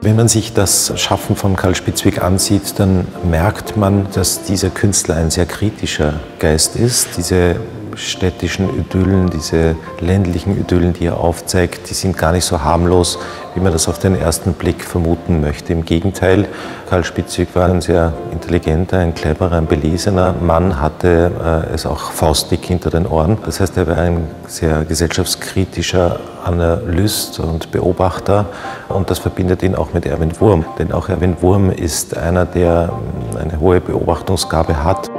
Wenn man sich das Schaffen von Karl Spitzweg ansieht, dann merkt man, dass dieser Künstler ein sehr kritischer Geist ist. Diese städtischen Idyllen, diese ländlichen Idyllen, die er aufzeigt, die sind gar nicht so harmlos, wie man das auf den ersten Blick vermuten möchte. Im Gegenteil, Karl Spitzweg war ein sehr intelligenter, ein cleverer, ein belesener Mann, hatte es auch faustdick hinter den Ohren. Das heißt, er war ein sehr gesellschaftskritischer Analyst und Beobachter, und das verbindet ihn auch mit Erwin Wurm. Denn auch Erwin Wurm ist einer, der eine hohe Beobachtungsgabe hat.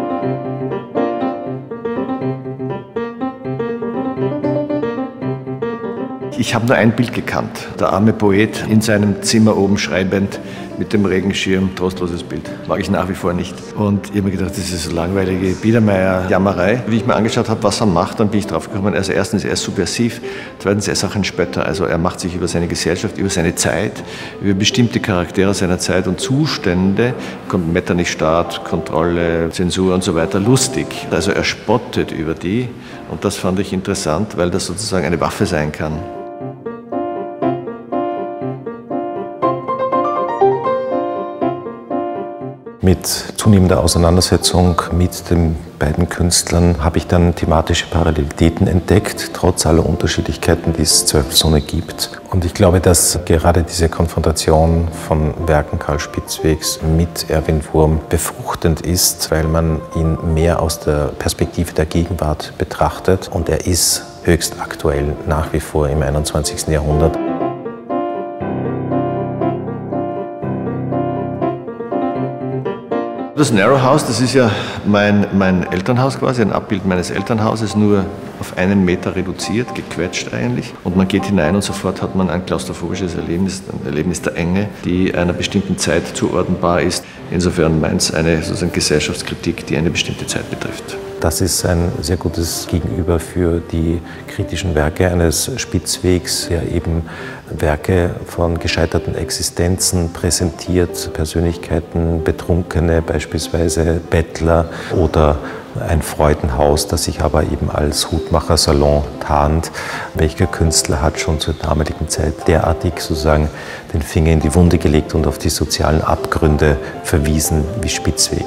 Ich habe nur ein Bild gekannt. Der arme Poet in seinem Zimmer oben schreibend mit dem Regenschirm, trostloses Bild. Mag ich nach wie vor nicht. Und ich habe mir gedacht, das ist so langweilige Biedermeier-Jammerei. Wie ich mir angeschaut habe, was er macht, dann bin ich drauf gekommen, also erstens, er ist subversiv, zweitens, er ist auch ein Spötter. Also er macht sich über seine Gesellschaft, über seine Zeit, über bestimmte Charaktere seiner Zeit und Zustände, kommt Metternich-Staat, Kontrolle, Zensur und so weiter, lustig. Also er spottet über die, und das fand ich interessant, weil das sozusagen eine Waffe sein kann. Mit zunehmender Auseinandersetzung mit den beiden Künstlern habe ich dann thematische Parallelitäten entdeckt, trotz aller Unterschiedlichkeiten, die es zweifelsohne gibt. Und ich glaube, dass gerade diese Konfrontation von Werken Karl Spitzwegs mit Erwin Wurm befruchtend ist, weil man ihn mehr aus der Perspektive der Gegenwart betrachtet. Und er ist höchst aktuell nach wie vor im 21. Jahrhundert. Das Narrow House, das ist ja mein Elternhaus quasi, ein Abbild meines Elternhauses, nur auf 1 Meter reduziert, gequetscht eigentlich. Und man geht hinein und sofort hat man ein klaustrophobisches Erlebnis, ein Erlebnis der Enge, die einer bestimmten Zeit zuordnenbar ist. Insofern meint eine sozusagen Gesellschaftskritik, die eine bestimmte Zeit betrifft. Das ist ein sehr gutes Gegenüber für die kritischen Werke eines Spitzwegs, der eben Werke von gescheiterten Existenzen präsentiert, Persönlichkeiten, Betrunkene, beispielsweise Bettler oder ein Freudenhaus, das sich aber eben als Hutmachersalon tarnt. Welcher Künstler hat schon zur damaligen Zeit derartig sozusagen den Finger in die Wunde gelegt und auf die sozialen Abgründe verwiesen wie Spitzweg?